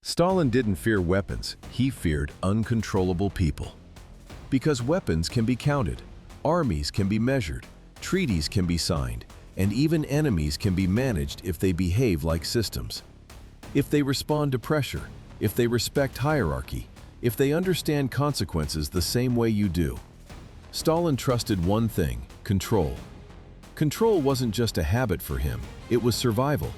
Stalin didn't fear weapons, he feared uncontrollable people. Because weapons can be counted, armies can be measured, treaties can be signed, and even enemies can be managed if they behave like systems. If they respond to pressure, if they respect hierarchy, if they understand consequences the same way you do. Stalin trusted one thing: control. Control wasn't just a habit for him, it was survival.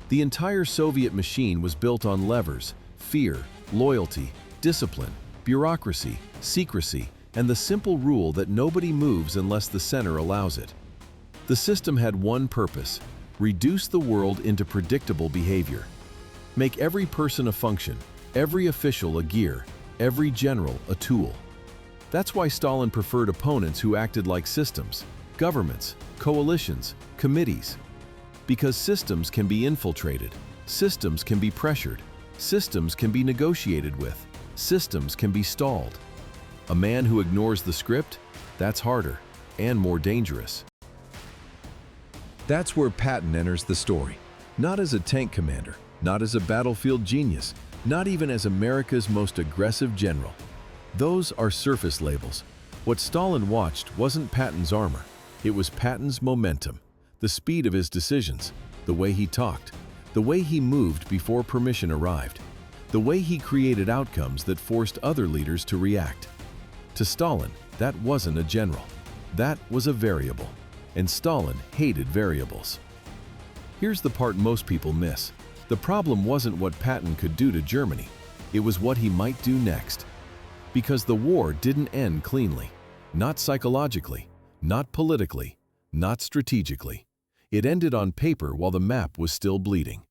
The entire Soviet machine was built on levers, fear, loyalty, discipline, bureaucracy, secrecy, and the simple rule that nobody moves unless the center allows it. The system had one purpose: reduce the world into predictable behavior. Make every person a function, every official a gear, every general a tool. That's why Stalin preferred opponents who acted like systems, governments, coalitions, committees. Because systems can be infiltrated, systems can be pressured, systems can be negotiated with, systems can be stalled. A man who ignores the script, that's harder and more dangerous. That's where Patton enters the story. Not as a tank commander, not as a battlefield genius, not even as America's most aggressive general. Those are surface labels. What Stalin watched wasn't Patton's armor. It was Patton's momentum, the speed of his decisions, the way he talked, the way he moved before permission arrived, the way he created outcomes that forced other leaders to react. To Stalin, that wasn't a general. That was a variable. And Stalin hated variables. Here's the part most people miss. The problem wasn't what Patton could do to Germany. It was what he might do next. Because the war didn't end cleanly. Not psychologically, not politically, not strategically. It ended on paper while the map was still bleeding.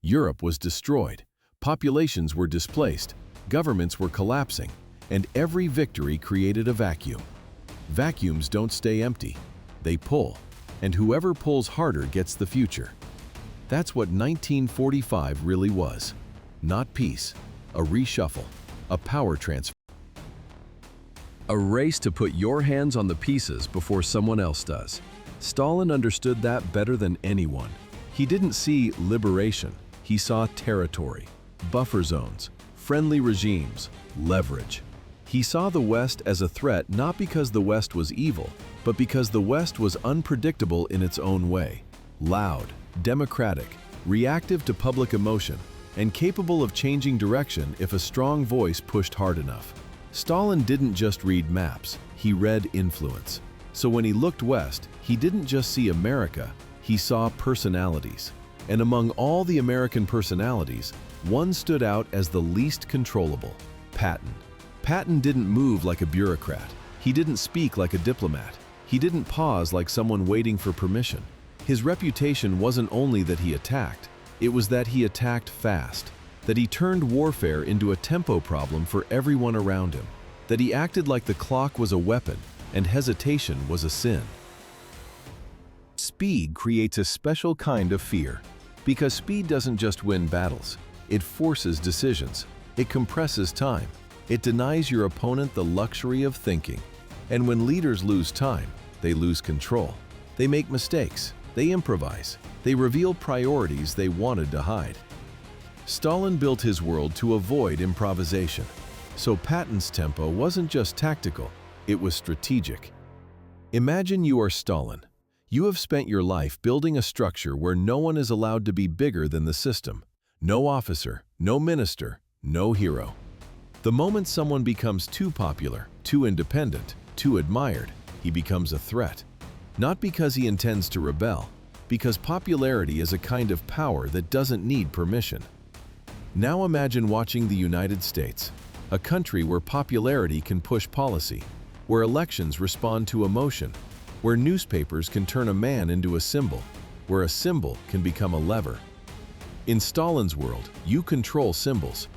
Europe was destroyed, populations were displaced, governments were collapsing, and every victory created a vacuum. Vacuums don't stay empty, they pull, and whoever pulls harder gets the future. That's what 1945 really was. Not peace, a reshuffle, a power transfer. A race to put your hands on the pieces before someone else does. Stalin understood that better than anyone. He didn't see liberation, he saw territory, buffer zones, friendly regimes, leverage. He saw the West as a threat not because the West was evil, but because the West was unpredictable in its own way, loud, democratic, reactive to public emotion, and capable of changing direction if a strong voice pushed hard enough. Stalin didn't just read maps, he read influence. So when he looked west, he didn't just see America, he saw personalities. And among all the American personalities, one stood out as the least controllable: Patton. Patton didn't move like a bureaucrat. He didn't speak like a diplomat. He didn't pause like someone waiting for permission. His reputation wasn't only that he attacked, it was that he attacked fast. That he turned warfare into a tempo problem for everyone around him, that he acted like the clock was a weapon and hesitation was a sin. Speed creates a special kind of fear, because speed doesn't just win battles, it forces decisions, it compresses time, it denies your opponent the luxury of thinking. And when leaders lose time, they lose control. They make mistakes, they improvise, they reveal priorities they wanted to hide. Stalin built his world to avoid improvisation. So Patton's tempo wasn't just tactical, it was strategic. Imagine you are Stalin. You have spent your life building a structure where no one is allowed to be bigger than the system. No officer, no minister, no hero. The moment someone becomes too popular, too independent, too admired, he becomes a threat. Not because he intends to rebel, because popularity is a kind of power that doesn't need permission. Now imagine watching the United States, a country where popularity can push policy, where elections respond to emotion, where newspapers can turn a man into a symbol, where a symbol can become a lever. In Stalin's world, you control symbols.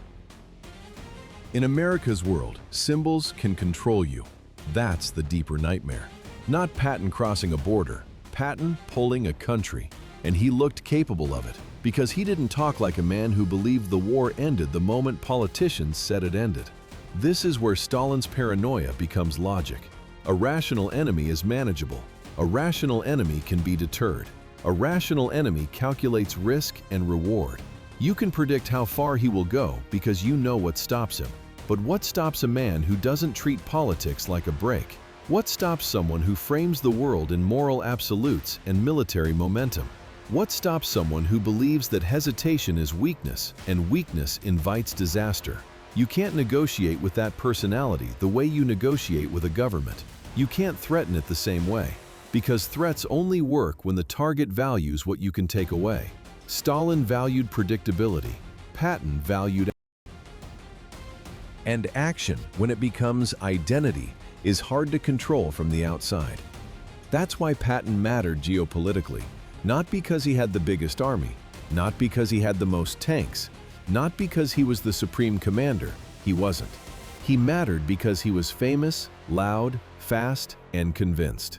In America's world, symbols can control you. That's the deeper nightmare. Not Patton crossing a border, Patton pulling a country. And he looked capable of it, because he didn't talk like a man who believed the war ended the moment politicians said it ended. This is where Stalin's paranoia becomes logic. A rational enemy is manageable. A rational enemy can be deterred. A rational enemy calculates risk and reward. You can predict how far he will go because you know what stops him. But what stops a man who doesn't treat politics like a break? What stops someone who frames the world in moral absolutes and military momentum? What stops someone who believes that hesitation is weakness and weakness invites disaster? You can't negotiate with that personality the way you negotiate with a government. You can't threaten it the same way, because threats only work when the target values what you can take away. Stalin valued predictability. Patton valued and action, when it becomes identity, is hard to control from the outside. That's why Patton mattered geopolitically, not because he had the biggest army, not because he had the most tanks, not because he was the supreme commander. He wasn't. He mattered because he was famous, loud, fast, and convinced.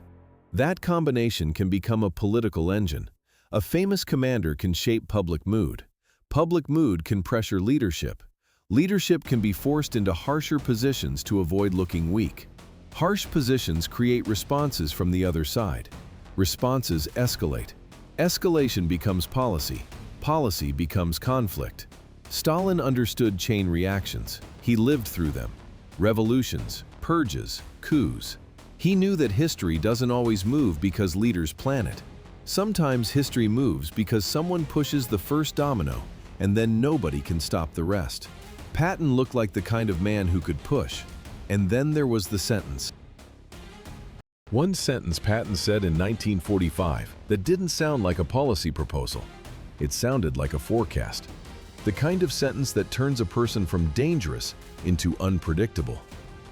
That combination can become a political engine. A famous commander can shape public mood. Public mood can pressure leadership. Leadership can be forced into harsher positions to avoid looking weak. Harsh positions create responses from the other side. Responses escalate. Escalation becomes policy. Policy becomes conflict. Stalin understood chain reactions. He lived through them. Revolutions, purges, coups. He knew that history doesn't always move because leaders plan it. Sometimes history moves because someone pushes the first domino, and then nobody can stop the rest. Patton looked like the kind of man who could push. And then there was the sentence. One sentence Patton said in 1945 that didn't sound like a policy proposal. It sounded like a forecast. The kind of sentence that turns a person from dangerous into unpredictable.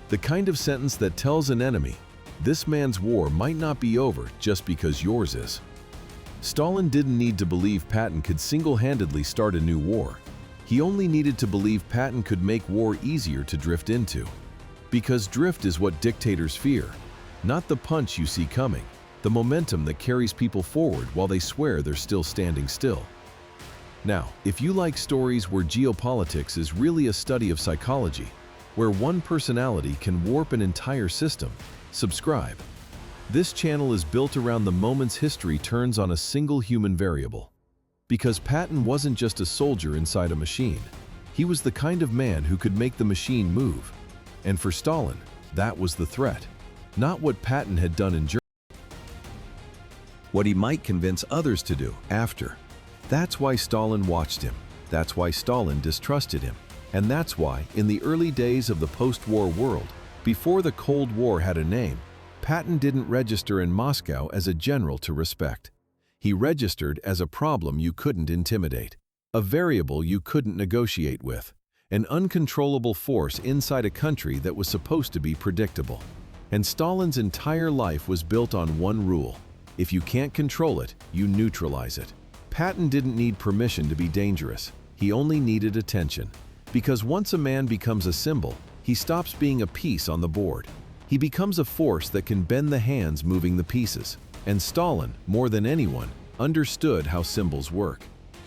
The kind of sentence that tells an enemy, this man's war might not be over just because yours is. Stalin didn't need to believe Patton could single-handedly start a new war. He only needed to believe Patton could make war easier to drift into. Because drift is what dictators fear, not the punch you see coming, the momentum that carries people forward while they swear they're still standing still. Now, if you like stories where geopolitics is really a study of psychology, where one personality can warp an entire system, subscribe. This channel is built around the moments history turns on a single human variable. Because Patton wasn't just a soldier inside a machine. He was the kind of man who could make the machine move. And for Stalin, that was the threat, not what Patton had done in Germany. What he might convince others to do after. That's why Stalin watched him. That's why Stalin distrusted him. And that's why, in the early days of the post-war world, before the Cold War had a name, Patton didn't register in Moscow as a general to respect. He registered as a problem you couldn't intimidate, a variable you couldn't negotiate with, an uncontrollable force inside a country that was supposed to be predictable. And Stalin's entire life was built on one rule. If you can't control it, you neutralize it. Patton didn't need permission to be dangerous. He only needed attention. Because once a man becomes a symbol, he stops being a piece on the board. He becomes a force that can bend the hands moving the pieces. And Stalin, more than anyone, understood how symbols work.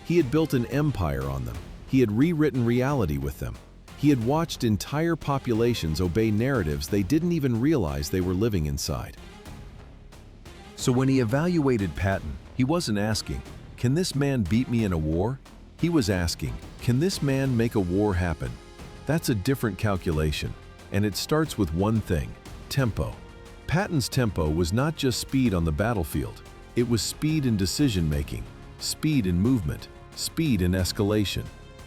He had built an empire on them. He had rewritten reality with them. He had watched entire populations obey narratives they didn't even realize they were living inside. So when he evaluated Patton, he wasn't asking, can this man beat me in a war? He was asking, can this man make a war happen? That's a different calculation, and it starts with one thing: tempo. Patton's tempo was not just speed on the battlefield. It was speed in decision-making, speed in movement, speed in escalation.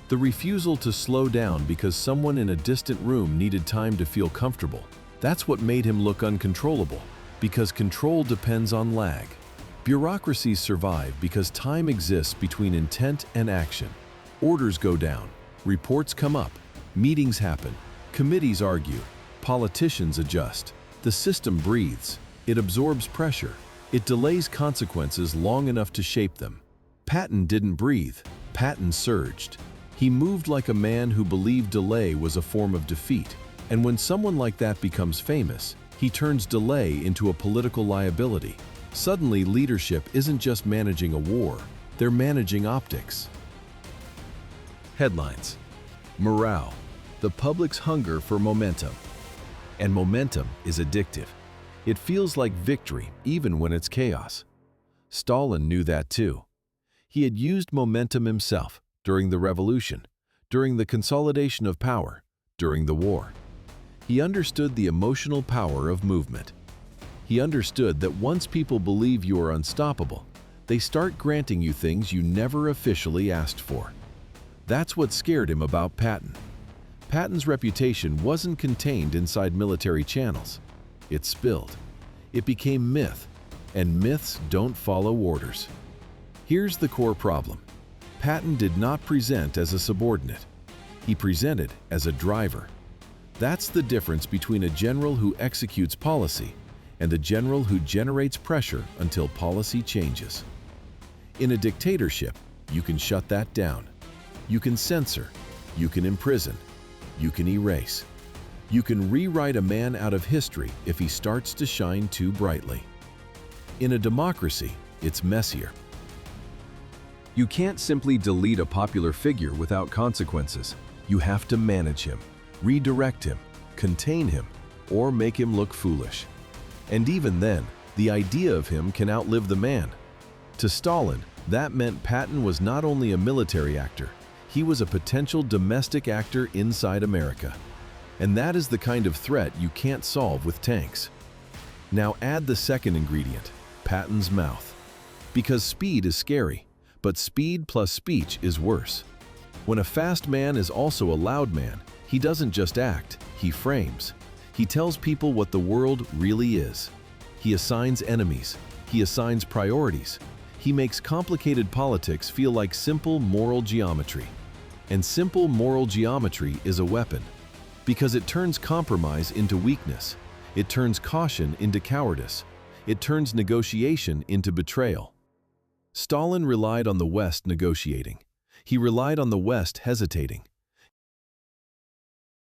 The refusal to slow down because someone in a distant room needed time to feel comfortable. That's what made him look uncontrollable, because control depends on lag. Bureaucracies survive because time exists between intent and action. Orders go down, reports come up, meetings happen, committees argue, politicians adjust. The system breathes. It absorbs pressure. It delays consequences long enough to shape them. Patton didn't breathe. Patton surged. He moved like a man who believed delay was a form of defeat. And when someone like that becomes famous, he turns delay into a political liability. Suddenly, leadership isn't just managing a war, they're managing optics. Headlines: Morale, the public's hunger for momentum. And momentum is addictive. It feels like victory even when it's chaos. Stalin knew that too. He had used momentum himself, during the revolution, during the consolidation of power, during the war. He understood the emotional power of movement. He understood that once people believe you are unstoppable, they start granting you things you never officially asked for. That's what scared him about Patton. Patton's reputation wasn't contained inside military channels. It spilled. It became myth, and myths don't follow orders. Here's the core problem. Patton did not present as a subordinate. He presented as a driver. That's the difference between a general who executes policy and a general who generates pressure until policy changes. In a dictatorship, you can shut that down. You can censor. You can imprison. You can erase. You can rewrite a man out of history if he starts to shine too brightly. In a democracy, it's messier. You can't simply delete a popular figure without consequences. You have to manage him, redirect him, contain him, or make him look foolish. And even then, the idea of him can outlive the man. To Stalin, that meant Patton was not only a military actor, he was a potential domestic actor inside America. And that is the kind of threat you can't solve with tanks. Now add the second ingredient, Patton's mouth. Because speed is scary, but speed plus speech is worse. When a fast man is also a loud man, he doesn't just act, he frames. He tells people what the world really is. He assigns enemies. He assigns priorities. He makes complicated politics feel like simple moral geometry. And simple moral geometry is a weapon, because it turns compromise into weakness. It turns caution into cowardice. It turns negotiation into betrayal. Stalin relied on the West negotiating. He relied on the West hesitating.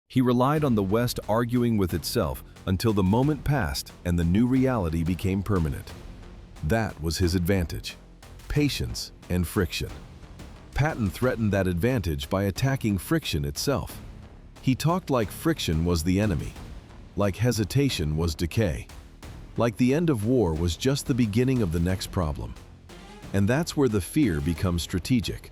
He relied on the West arguing with itself until the moment passed and the new reality became permanent. That was his advantage: patience and friction. Patton threatened that advantage by attacking friction itself. He talked like friction was the enemy, like hesitation was decay, like the end of war was just the beginning of the next problem. And that's where the fear becomes strategic.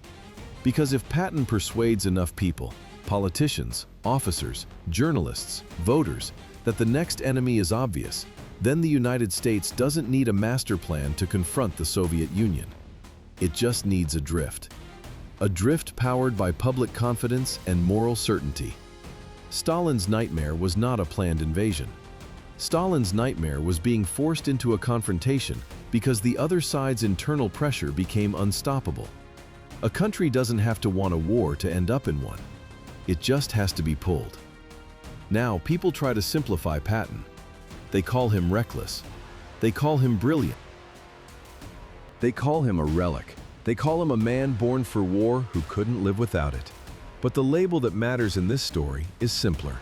Because if Patton persuades enough people, politicians, officers, journalists, voters, that the next enemy is obvious, then the United States doesn't need a master plan to confront the Soviet Union. It just needs a drift. A drift powered by public confidence and moral certainty. Stalin's nightmare was not a planned invasion. Stalin's nightmare was being forced into a confrontation because the other side's internal pressure became unstoppable. A country doesn't have to want a war to end up in one. It just has to be pulled. Now, people try to simplify Patton. They call him reckless. They call him brilliant. They call him a relic. They call him a man born for war who couldn't live without it. But the label that matters in this story is simpler.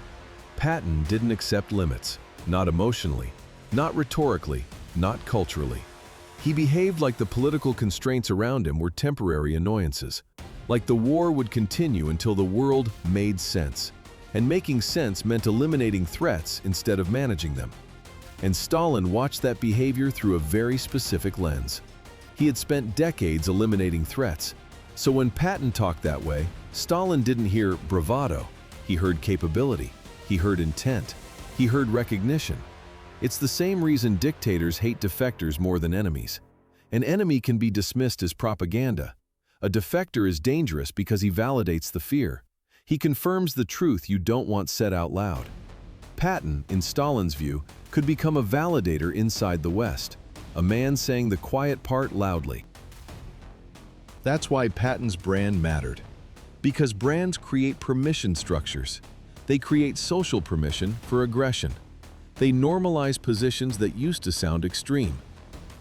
Patton didn't accept limits, not emotionally, not rhetorically, not culturally. He behaved like the political constraints around him were temporary annoyances, like the war would continue until the world made sense. And making sense meant eliminating threats instead of managing them. And Stalin watched that behavior through a very specific lens. He had spent decades eliminating threats. So when Patton talked that way, Stalin didn't hear bravado. He heard capability. He heard intent. He heard recognition. It's the same reason dictators hate defectors more than enemies. An enemy can be dismissed as propaganda. A defector is dangerous because he validates the fear. He confirms the truth you don't want said out loud. Patton, in Stalin's view, could become a validator inside the West, a man saying the quiet part loudly. That's why Patton's brand mattered. Because brands create permission structures. They create social permission for aggression. They normalize positions that used to sound extreme.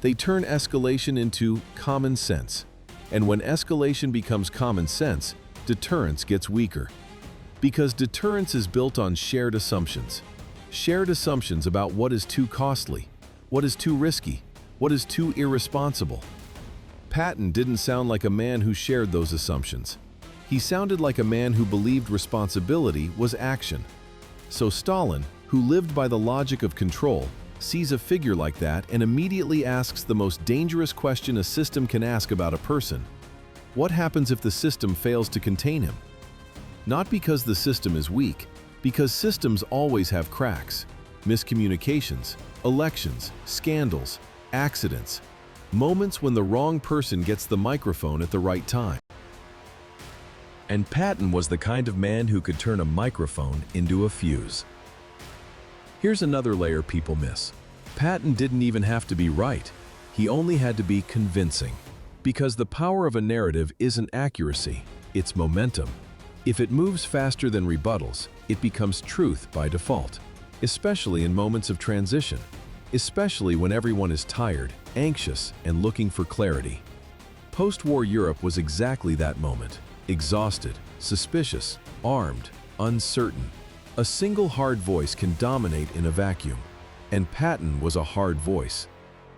They turn escalation into common sense. And when escalation becomes common sense, deterrence gets weaker. Because deterrence is built on shared assumptions. Shared assumptions about what is too costly, what is too risky, what is too irresponsible. Patton didn't sound like a man who shared those assumptions. He sounded like a man who believed responsibility was action. So Stalin, who lived by the logic of control, sees a figure like that and immediately asks the most dangerous question a system can ask about a person. What happens if the system fails to contain him? Not because the system is weak, because systems always have cracks, miscommunications, elections, scandals, accidents, moments when the wrong person gets the microphone at the right time. And Patton was the kind of man who could turn a microphone into a fuse. Here's another layer people miss. Patton didn't even have to be right. He only had to be convincing. Because the power of a narrative isn't accuracy, it's momentum. If it moves faster than rebuttals, it becomes truth by default. Especially in moments of transition. Especially when everyone is tired, anxious, and looking for clarity. Post-war Europe was exactly that moment. Exhausted, suspicious, armed, uncertain. A single hard voice can dominate in a vacuum. And Patton was a hard voice.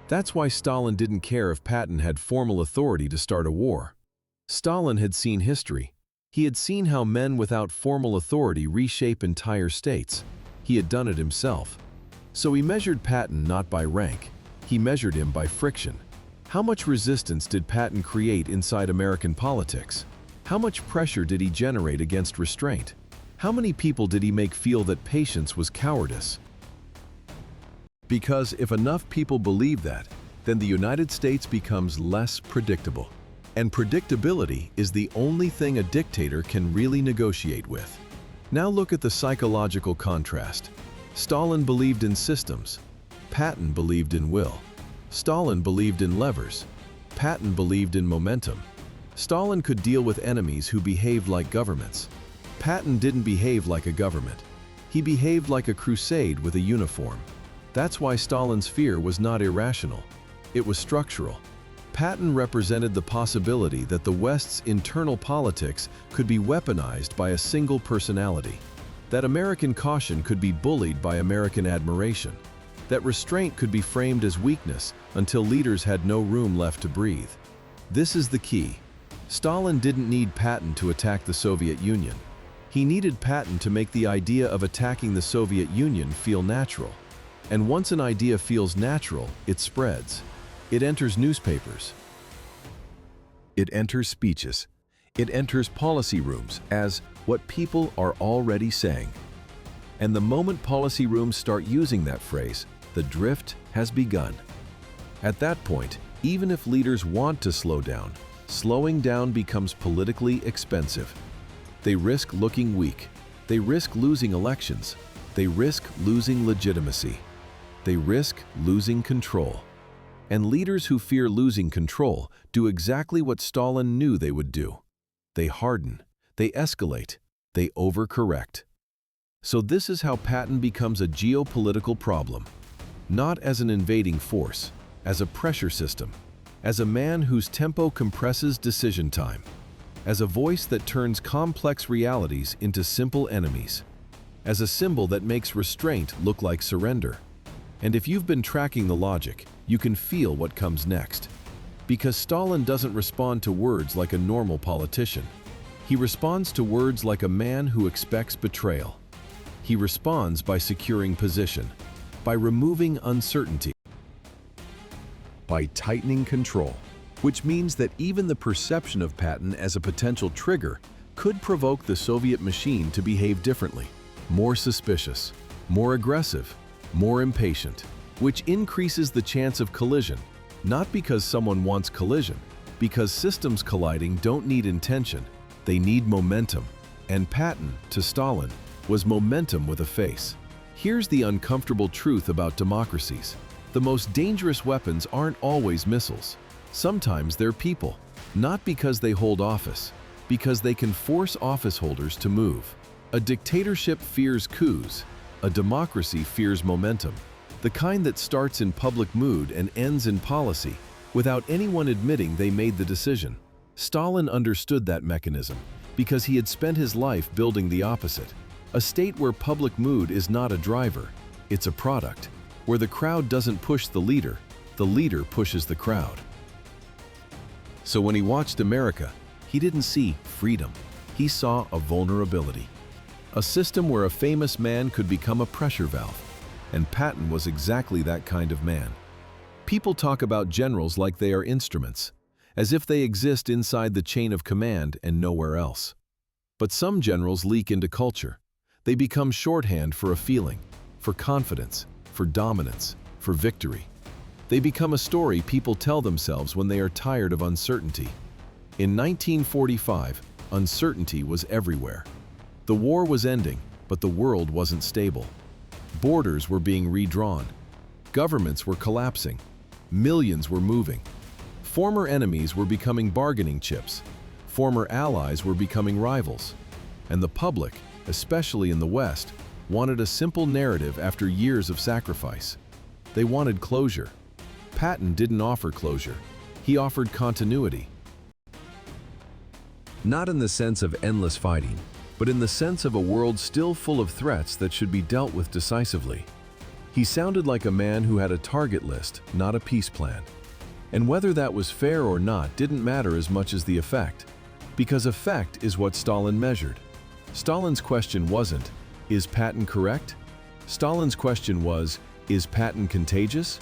That's why Stalin didn't care if Patton had formal authority to start a war. Stalin had seen history. He had seen how men without formal authority reshape entire states. He had done it himself. So he measured Patton not by rank. He measured him by friction. How much resistance did Patton create inside American politics? How much pressure did he generate against restraint? How many people did he make feel that patience was cowardice? Because if enough people believe that, then the United States becomes less predictable. And predictability is the only thing a dictator can really negotiate with. Now look at the psychological contrast. Stalin believed in systems. Patton believed in will. Stalin believed in levers. Patton believed in momentum. Stalin could deal with enemies who behaved like governments. Patton didn't behave like a government. He behaved like a crusade with a uniform. That's why Stalin's fear was not irrational. It was structural. Patton represented the possibility that the West's internal politics could be weaponized by a single personality. That American caution could be bullied by American admiration. That restraint could be framed as weakness until leaders had no room left to breathe. This is the key. Stalin didn't need Patton to attack the Soviet Union. He needed Patton to make the idea of attacking the Soviet Union feel natural. And once an idea feels natural, it spreads. It enters newspapers. It enters speeches. It enters policy rooms as what people are already saying. And the moment policy rooms start using that phrase, the drift has begun. At that point, even if leaders want to slow down, slowing down becomes politically expensive. They risk looking weak. They risk losing elections. They risk losing legitimacy. They risk losing control. And leaders who fear losing control do exactly what Stalin knew they would do. They harden, they escalate, they overcorrect. So this is how Patton becomes a geopolitical problem. Not as an invading force, as a pressure system, as a man whose tempo compresses decision time, as a voice that turns complex realities into simple enemies, as a symbol that makes restraint look like surrender. And if you've been tracking the logic, you can feel what comes next. Because Stalin doesn't respond to words like a normal politician. He responds to words like a man who expects betrayal. He responds by securing position, by removing uncertainty, by tightening control, which means that even the perception of Patton as a potential trigger could provoke the Soviet machine to behave differently, more suspicious, more aggressive, more impatient, which increases the chance of collision, not because someone wants collision, because systems colliding don't need intention, they need momentum. And Patton, to Stalin, was momentum with a face. Here's the uncomfortable truth about democracies. The most dangerous weapons aren't always missiles. Sometimes they're people, not because they hold office, because they can force office holders to move. A dictatorship fears coups. A democracy fears momentum, the kind that starts in public mood and ends in policy, without anyone admitting they made the decision. Stalin understood that mechanism because he had spent his life building the opposite. A state where public mood is not a driver, it's a product. Where the crowd doesn't push the leader pushes the crowd. So when he watched America, he didn't see freedom. He saw a vulnerability. A system where a famous man could become a pressure valve. And Patton was exactly that kind of man. People talk about generals like they are instruments. as if they exist inside the chain of command and nowhere else. But some generals leak into culture. They become shorthand for a feeling, for confidence, for dominance, for victory. They become a story people tell themselves when they are tired of uncertainty. In 1945, uncertainty was everywhere. The war was ending, but the world wasn't stable. Borders were being redrawn. Governments were collapsing. Millions were moving. Former enemies were becoming bargaining chips. Former allies were becoming rivals. And the public, especially in the West, wanted a simple narrative after years of sacrifice. They wanted closure. Patton didn't offer closure. He offered continuity. Not in the sense of endless fighting, but in the sense of a world still full of threats that should be dealt with decisively. He sounded like a man who had a target list, not a peace plan. And whether that was fair or not didn't matter as much as the effect, because effect is what Stalin measured. Stalin's question wasn't, "Is Patton correct?" Stalin's question was, "Is Patton contagious?"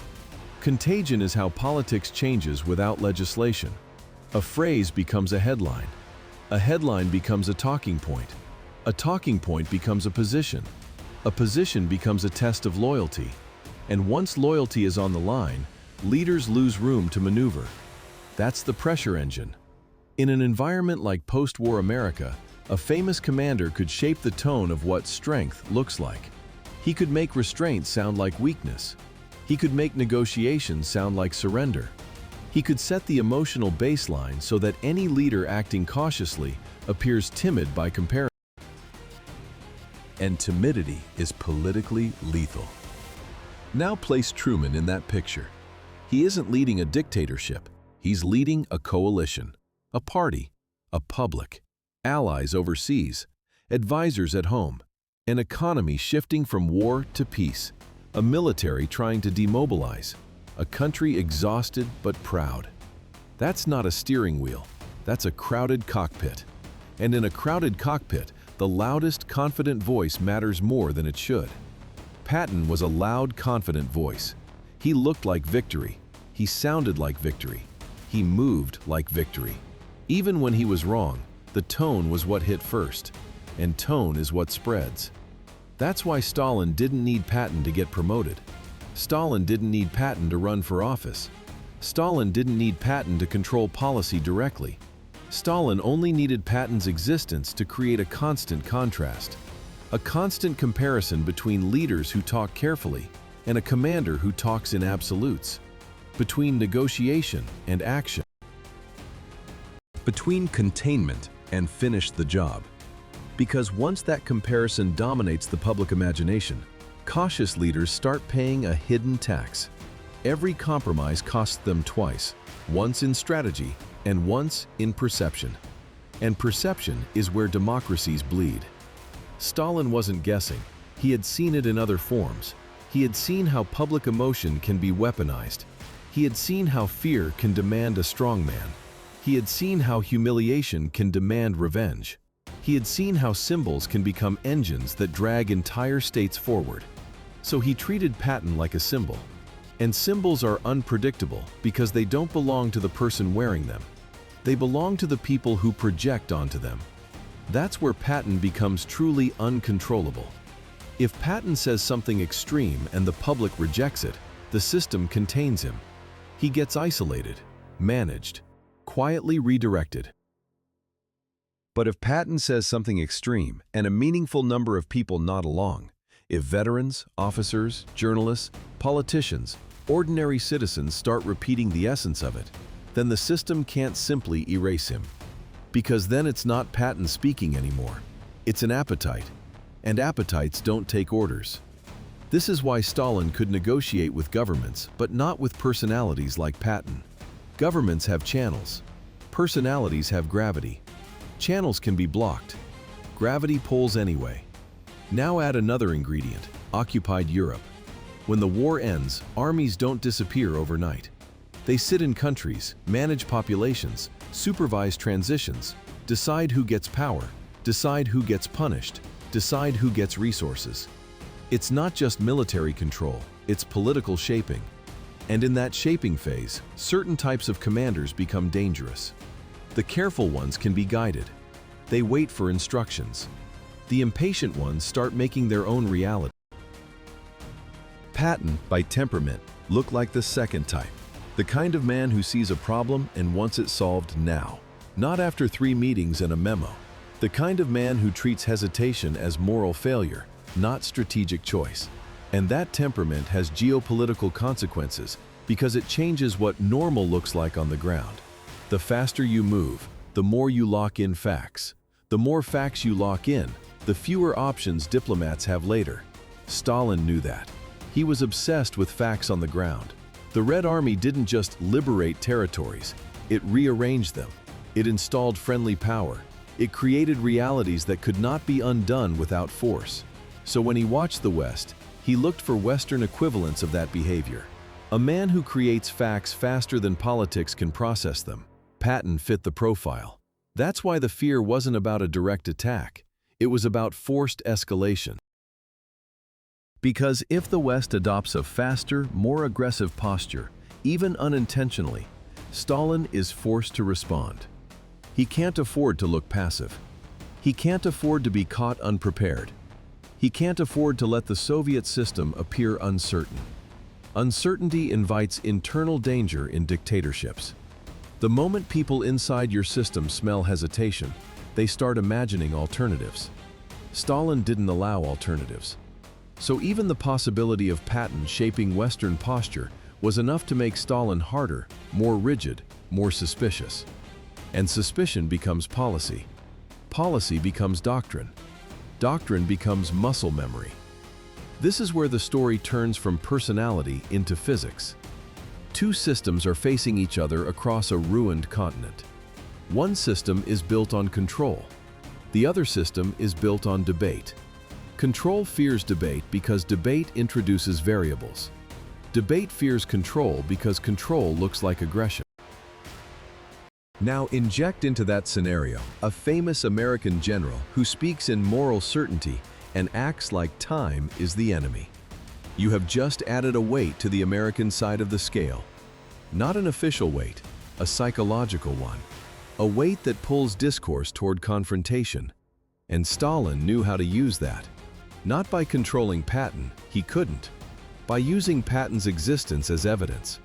Contagion is how politics changes without legislation. A phrase becomes a headline. A headline becomes a talking point. A talking point becomes a position. A position becomes a test of loyalty. And once loyalty is on the line, leaders lose room to maneuver. That's the pressure engine. In an environment like post-war America, a famous commander could shape the tone of what strength looks like. He could make restraint sound like weakness. He could make negotiations sound like surrender. He could set the emotional baseline so that any leader acting cautiously appears timid by comparison. And timidity is politically lethal. Now place Truman in that picture. He isn't leading a dictatorship. He's leading a coalition, a party, a public, allies overseas, advisors at home, an economy shifting from war to peace, a military trying to demobilize, a country exhausted but proud. That's not a steering wheel. That's a crowded cockpit. And in a crowded cockpit, the loudest, confident voice matters more than it should. Patton was a loud, confident voice. He looked like victory. He sounded like victory. He moved like victory. Even when he was wrong, the tone was what hit first. And tone is what spreads. That's why Stalin didn't need Patton to get promoted. Stalin didn't need Patton to run for office. Stalin didn't need Patton to control policy directly. Stalin only needed Patton's existence to create a constant contrast, a constant comparison between leaders who talk carefully and a commander who talks in absolutes, between negotiation and action, between containment and finish the job. Because once that comparison dominates the public imagination, cautious leaders start paying a hidden tax. Every compromise costs them twice, once in strategy and once in perception. And perception is where democracies bleed. Stalin wasn't guessing. He had seen it in other forms. He had seen how public emotion can be weaponized. He had seen how fear can demand a strong man. He had seen how humiliation can demand revenge. He had seen how symbols can become engines that drag entire states forward. So he treated Patton like a symbol. And symbols are unpredictable because they don't belong to the person wearing them. They belong to the people who project onto them. That's where Patton becomes truly uncontrollable. If Patton says something extreme and the public rejects it, the system contains him. He gets isolated, managed, quietly redirected. But if Patton says something extreme and a meaningful number of people nod along, if veterans, officers, journalists, politicians, ordinary citizens start repeating the essence of it, then the system can't simply erase him. Because then it's not Patton speaking anymore. It's an appetite. And appetites don't take orders. This is why Stalin could negotiate with governments, but not with personalities like Patton. Governments have channels. Personalities have gravity. Channels can be blocked. Gravity pulls anyway. Now add another ingredient, occupied Europe. When the war ends, armies don't disappear overnight. They sit in countries, manage populations, supervise transitions, decide who gets power, decide who gets punished, decide who gets resources. It's not just military control, it's political shaping. And in that shaping phase, certain types of commanders become dangerous. The careful ones can be guided. They wait for instructions. The impatient ones start making their own reality. Patton, by temperament, looked like the second type. The kind of man who sees a problem and wants it solved now, not after 3 meetings and a memo. The kind of man who treats hesitation as moral failure, not strategic choice. And that temperament has geopolitical consequences because it changes what normal looks like on the ground. The faster you move, the more you lock in facts. The more facts you lock in, the fewer options diplomats have later. Stalin knew that. He was obsessed with facts on the ground. The Red Army didn't just liberate territories, it rearranged them. It installed friendly power. It created realities that could not be undone without force. So when he watched the West, he looked for Western equivalents of that behavior. A man who creates facts faster than politics can process them. Patton fit the profile. That's why the fear wasn't about a direct attack. It was about forced escalation. Because if the West adopts a faster, more aggressive posture, even unintentionally, Stalin is forced to respond. He can't afford to look passive. He can't afford to be caught unprepared. He can't afford to let the Soviet system appear uncertain. Uncertainty invites internal danger in dictatorships. The moment people inside your system smell hesitation, they start imagining alternatives. Stalin didn't allow alternatives. So even the possibility of Patton shaping Western posture was enough to make Stalin harder, more rigid, more suspicious. And suspicion becomes policy. Policy becomes doctrine. Doctrine becomes muscle memory. This is where the story turns from personality into physics. 2 systems are facing each other across a ruined continent. One system is built on control. The other system is built on debate. Control fears debate because debate introduces variables. Debate fears control because control looks like aggression. Now inject into that scenario a famous American general who speaks in moral certainty and acts like time is the enemy. You have just added a weight to the American side of the scale. Not an official weight, a psychological one. A weight that pulls discourse toward confrontation. And Stalin knew how to use that. Not by controlling Patton, he couldn't. By using Patton's existence as evidence.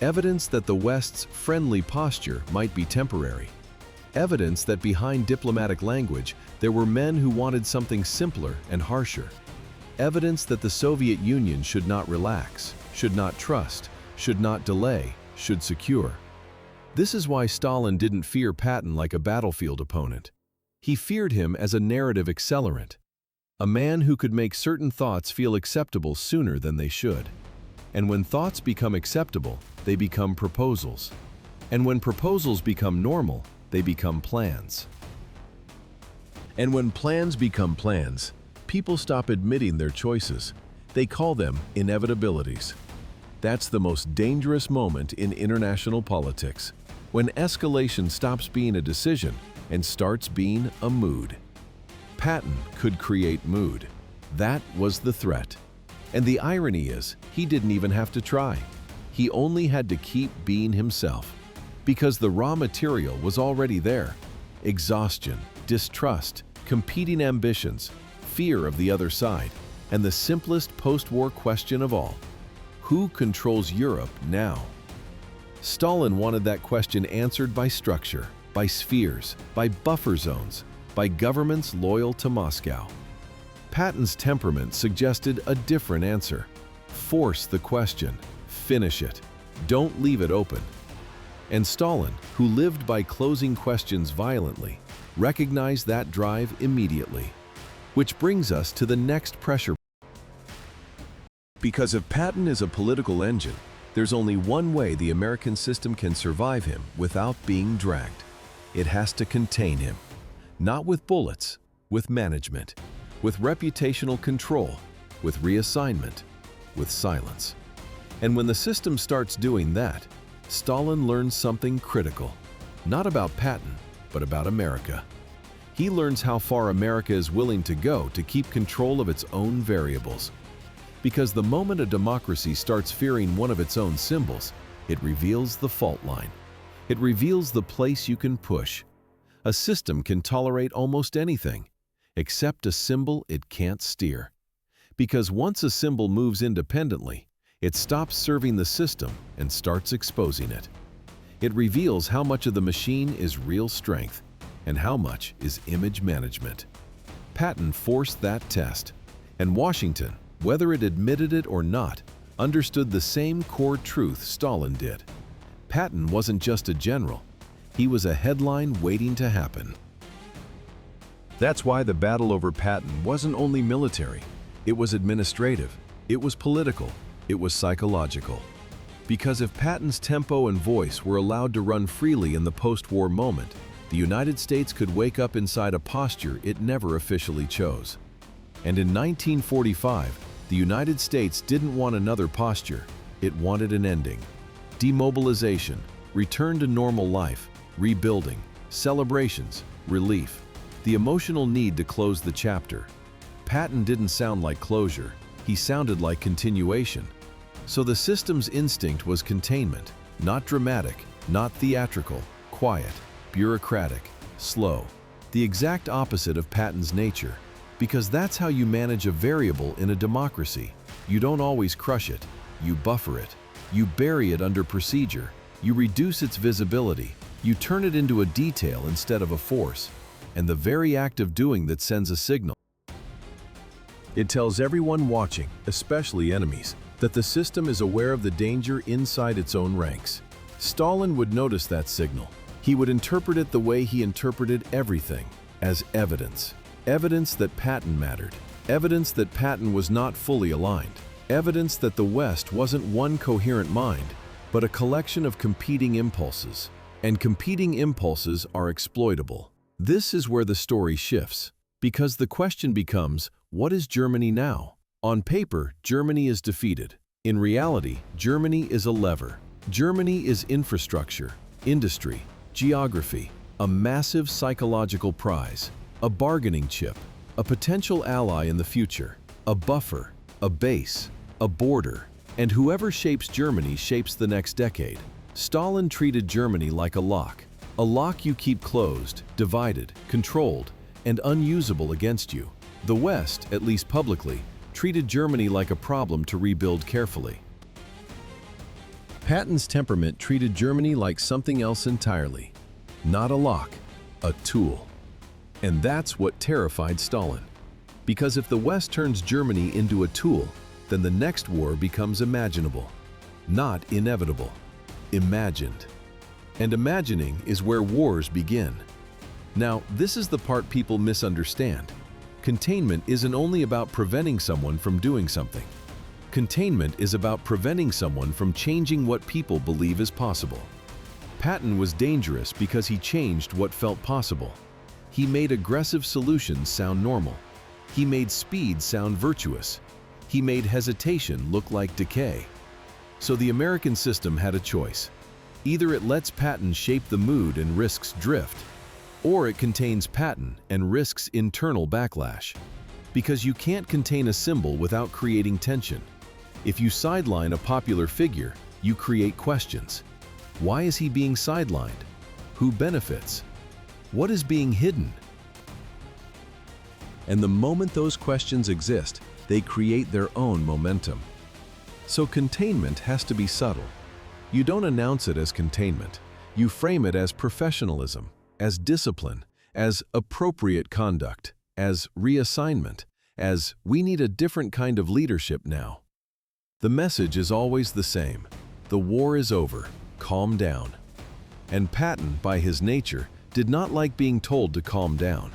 Evidence that the West's friendly posture might be temporary. Evidence that behind diplomatic language, there were men who wanted something simpler and harsher. Evidence that the Soviet Union should not relax, should not trust, should not delay, should secure. This is why Stalin didn't fear Patton like a battlefield opponent. He feared him as a narrative accelerant. A man who could make certain thoughts feel acceptable sooner than they should. And when thoughts become acceptable, they become proposals. And when proposals become normal, they become plans. And when plans become plans, people stop admitting their choices. They call them inevitabilities. That's the most dangerous moment in international politics, when escalation stops being a decision and starts being a mood. Patton could create mood. That was the threat. And the irony is, he didn't even have to try. He only had to keep being himself. Because the raw material was already there. Exhaustion, distrust, competing ambitions, fear of the other side, and the simplest post-war question of all: who controls Europe now? Stalin wanted that question answered by structure, by spheres, by buffer zones, by governments loyal to Moscow. Patton's temperament suggested a different answer. Force the question. Finish it. Don't leave it open. And Stalin, who lived by closing questions violently, recognized that drive immediately. Which brings us to the next pressure. Because if Patton is a political engine, there's only one way the American system can survive him without being dragged. It has to contain him. Not with bullets, with management, with reputational control, with reassignment, with silence. And when the system starts doing that, Stalin learns something critical. Not about Patton, but about America. He learns how far America is willing to go to keep control of its own variables. Because the moment a democracy starts fearing one of its own symbols, it reveals the fault line. It reveals the place you can push. A system can tolerate almost anything, except a symbol it can't steer. Because once a symbol moves independently, it stops serving the system and starts exposing it. It reveals how much of the machine is real strength and how much is image management. Patton forced that test, and Washington, whether it admitted it or not, understood the same core truth Stalin did. Patton wasn't just a general, he was a headline waiting to happen. That's why the battle over Patton wasn't only military, it was administrative, it was political, it was psychological. Because if Patton's tempo and voice were allowed to run freely in the post-war moment, the United States could wake up inside a posture it never officially chose. And in 1945, the United States didn't want another posture, it wanted an ending. Demobilization, return to normal life, rebuilding, celebrations, relief. The emotional need to close the chapter. Patton didn't sound like closure, he sounded like continuation. So the system's instinct was containment, not dramatic, not theatrical, quiet, bureaucratic, slow. The exact opposite of Patton's nature, because that's how you manage a variable in a democracy. You don't always crush it, you buffer it, you bury it under procedure, you reduce its visibility, you turn it into a detail instead of a force, and the very act of doing that sends a signal. It tells everyone watching, especially enemies, that the system is aware of the danger inside its own ranks. Stalin would notice that signal. He would interpret it the way he interpreted everything, as evidence. Evidence that Patton mattered. Evidence that Patton was not fully aligned. Evidence that the West wasn't one coherent mind, but a collection of competing impulses. And competing impulses are exploitable. This is where the story shifts, because the question becomes, what is Germany now? On paper, Germany is defeated. In reality, Germany is a lever. Germany is infrastructure, industry, geography, a massive psychological prize, a bargaining chip, a potential ally in the future, a buffer, a base, a border, and whoever shapes Germany shapes the next decade. Stalin treated Germany like a lock you keep closed, divided, controlled, and unusable against you. The West, at least publicly, treated Germany like a problem to rebuild carefully. Patton's temperament treated Germany like something else entirely. Not a lock, a tool. And that's what terrified Stalin. Because if the West turns Germany into a tool, then the next war becomes imaginable. Not inevitable. Imagined. And imagining is where wars begin. Now, this is the part people misunderstand. Containment isn't only about preventing someone from doing something. Containment is about preventing someone from changing what people believe is possible. Patton was dangerous because he changed what felt possible. He made aggressive solutions sound normal. He made speed sound virtuous. He made hesitation look like decay. So the American system had a choice. Either it lets Patton shape the mood and risks drift, or it contains Patton and risks internal backlash. Because you can't contain a symbol without creating tension. If you sideline a popular figure, you create questions. Why is he being sidelined? Who benefits? What is being hidden? And the moment those questions exist, they create their own momentum. So containment has to be subtle. You don't announce it as containment. You frame it as professionalism, as discipline, as appropriate conduct, as reassignment, as we need a different kind of leadership now. The message is always the same. The war is over. Calm down. And Patton, by his nature, did not like being told to calm down.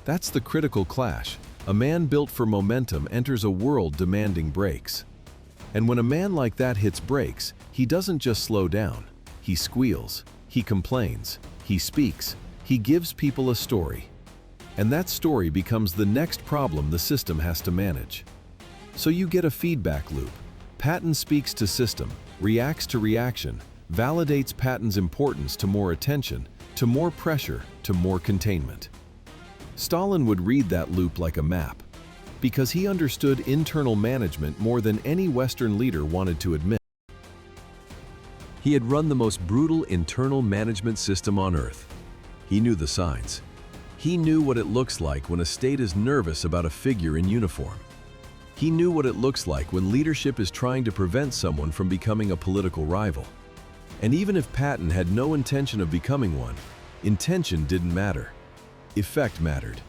That's the critical clash. A man built for momentum enters a world demanding brakes. And when a man like that hits brakes, he doesn't just slow down. He squeals. He complains. He speaks. He gives people a story. And that story becomes the next problem the system has to manage. So you get a feedback loop. Patton speaks to system, reacts to reaction, validates Patton's importance to more attention, to more pressure, to more containment. Stalin would read that loop like a map. because he understood internal management more than any Western leader wanted to admit. He had run the most brutal internal management system on Earth. He knew the signs. He knew what it looks like when a state is nervous about a figure in uniform. He knew what it looks like when leadership is trying to prevent someone from becoming a political rival. And even if Patton had no intention of becoming one, intention didn't matter. Effect mattered.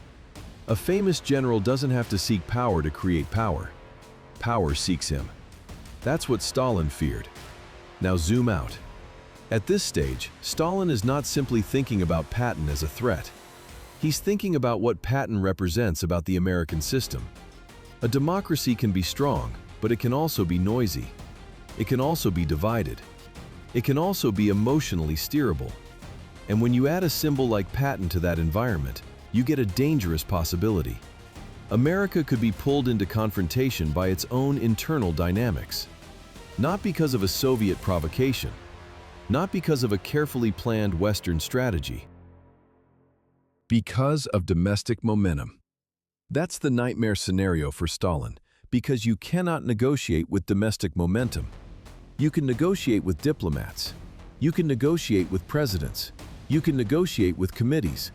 A famous general doesn't have to seek power to create power. Power seeks him. That's what Stalin feared. Now zoom out. At this stage, Stalin is not simply thinking about Patton as a threat. He's thinking about what Patton represents about the American system. A democracy can be strong, but it can also be noisy. It can also be divided. It can also be emotionally steerable. And when you add a symbol like Patton to that environment, you get a dangerous possibility. America could be pulled into confrontation by its own internal dynamics. Not because of a Soviet provocation, not because of a carefully planned Western strategy. Because of domestic momentum. That's the nightmare scenario for Stalin, because you cannot negotiate with domestic momentum. You can negotiate with diplomats. You can negotiate with presidents. You can negotiate with committees.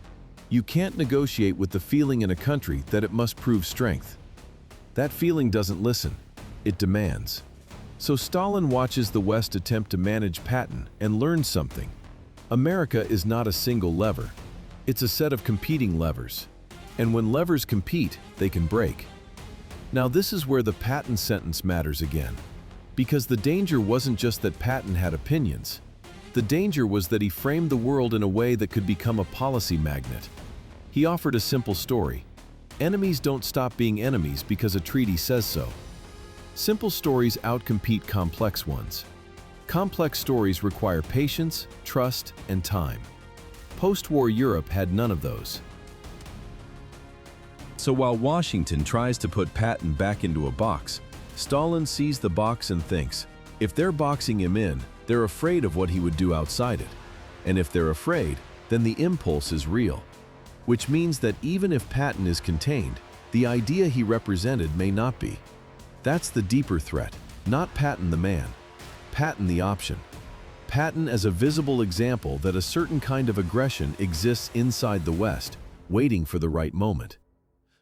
You can't negotiate with the feeling in a country that it must prove strength. That feeling doesn't listen. It demands. So Stalin watches the West attempt to manage Patton and learns something. America is not a single lever. It's a set of competing levers. And when levers compete, they can break. Now this is where the Patton sentence matters again. Because the danger wasn't just that Patton had opinions. The danger was that he framed the world in a way that could become a policy magnet. He offered a simple story. Enemies don't stop being enemies because a treaty says so. Simple stories outcompete complex ones. Complex stories require patience, trust, and time. Post-war Europe had none of those. So while Washington tries to put Patton back into a box, Stalin sees the box and thinks, if they're boxing him in, they're afraid of what he would do outside it. And if they're afraid, then the impulse is real. Which means that even if Patton is contained, the idea he represented may not be. That's the deeper threat, not Patton the man, Patton the option. Patton as a visible example that a certain kind of aggression exists inside the West, waiting for the right moment.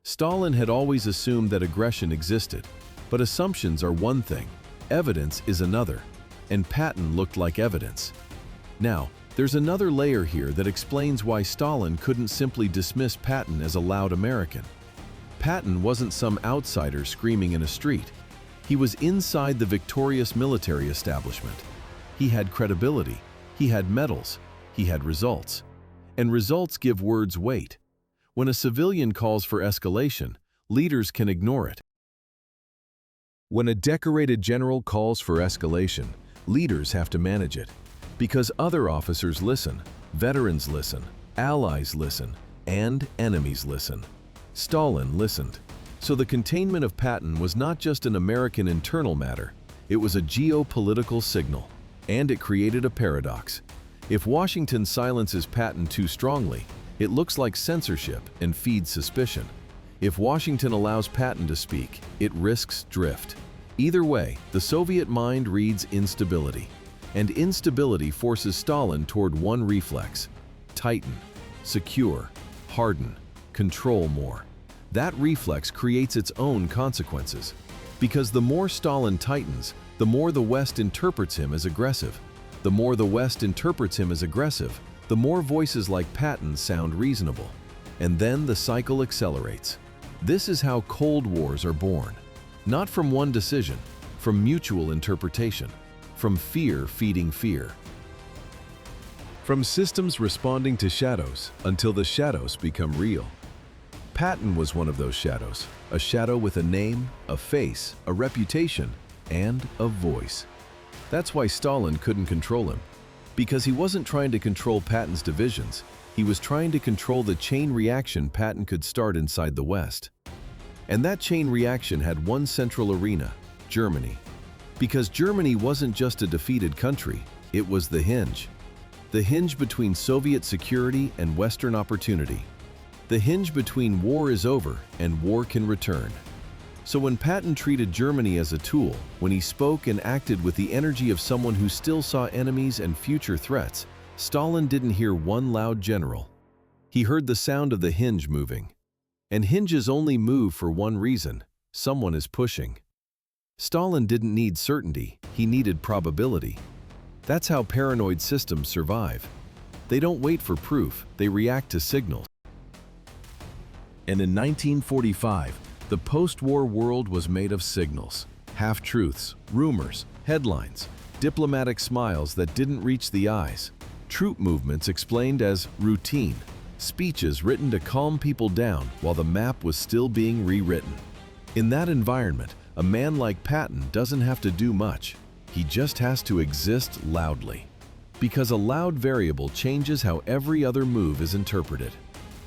Stalin had always assumed that aggression existed, but assumptions are one thing, evidence is another, and Patton looked like evidence. Now, there's another layer here that explains why Stalin couldn't simply dismiss Patton as a loud American. Patton wasn't some outsider screaming in a street. He was inside the victorious military establishment. He had credibility, he had medals, he had results. And results give words weight. When a civilian calls for escalation, leaders can ignore it. When a decorated general calls for escalation, leaders have to manage it. Because other officers listen, veterans listen, allies listen, and enemies listen. Stalin listened. So the containment of Patton was not just an American internal matter, it was a geopolitical signal. And it created a paradox. If Washington silences Patton too strongly, it looks like censorship and feeds suspicion. If Washington allows Patton to speak, it risks drift. Either way, the Soviet mind reads instability. And instability forces Stalin toward one reflex: tighten, secure, harden, control more. That reflex creates its own consequences. Because the more Stalin tightens, the more the West interprets him as aggressive. The more the West interprets him as aggressive, the more voices like Patton sound reasonable. And then the cycle accelerates. This is how Cold Wars are born. Not from one decision, from mutual interpretation, from fear feeding fear. From systems responding to shadows until the shadows become real. Patton was one of those shadows, a shadow with a name, a face, a reputation, and a voice. That's why Stalin couldn't control him. Because he wasn't trying to control Patton's divisions, he was trying to control the chain reaction Patton could start inside the West. And that chain reaction had one central arena, Germany. Because Germany wasn't just a defeated country, it was the hinge. The hinge between Soviet security and Western opportunity. The hinge between war is over and war can return. So when Patton treated Germany as a tool, when he spoke and acted with the energy of someone who still saw enemies and future threats, Stalin didn't hear one loud general. He heard the sound of the hinge moving. And hinges only move for one reason: someone is pushing. Stalin didn't need certainty, he needed probability. That's how paranoid systems survive. They don't wait for proof, they react to signals. And in 1945, the post-war world was made of signals, half-truths, rumors, headlines, diplomatic smiles that didn't reach the eyes, troop movements explained as routine, speeches written to calm people down while the map was still being rewritten. In that environment, a man like Patton doesn't have to do much. He just has to exist loudly. Because a loud variable changes how every other move is interpreted.